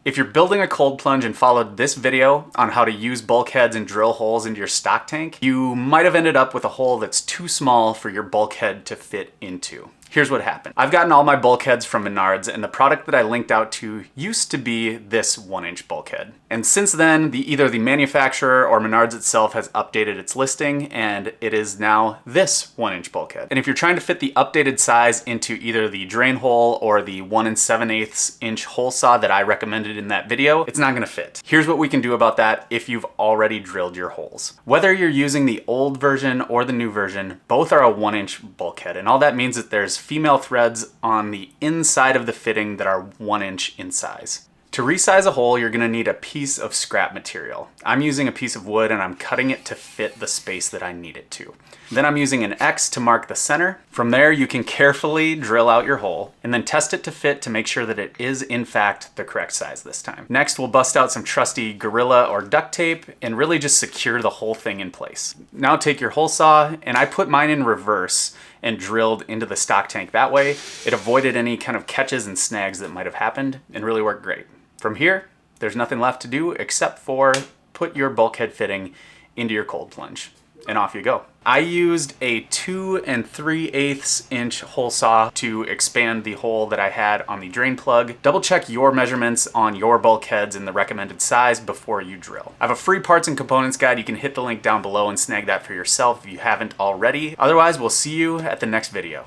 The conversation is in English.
If you're building a cold plunge and followed this video on how to use bulkheads and drill holes into your stock tank, you might have ended up with a hole that's too small for your bulkhead to fit into. Here's what happened. I've gotten all my bulkheads from Menards, and the product that I linked out to used to be this 1-inch bulkhead. And since then, either the manufacturer or Menards itself has updated its listing, and it is now this 1-inch bulkhead. And if you're trying to fit the updated size into either the drain hole or the 1 7/8 inch hole saw that I recommended in that video, it's not gonna fit. Here's what we can do about that if you've already drilled your holes. Whether you're using the old version or the new version, both are a 1-inch bulkhead, and all that means that there's female threads on the inside of the fitting that are 1 inch in size. To resize a hole, you're gonna need a piece of scrap material. I'm using a piece of wood and I'm cutting it to fit the space that I need it to. Then I'm using an X to mark the center. From there, you can carefully drill out your hole and then test it to fit to make sure that it is in fact the correct size this time. Next, we'll bust out some trusty Gorilla or duct tape and really just secure the whole thing in place. Now take your hole saw, and I put mine in reverse and drilled into the stock tank. That way, it avoided any kind of catches and snags that might have happened and really worked great. From here, there's nothing left to do except for put your bulkhead fitting into your cold plunge, and off you go. I used a 2 3/8 inch hole saw to expand the hole that I had on the drain plug. Double check your measurements on your bulkheads and the recommended size before you drill. I have a free parts and components guide. You can hit the link down below and snag that for yourself if you haven't already. Otherwise, we'll see you at the next video.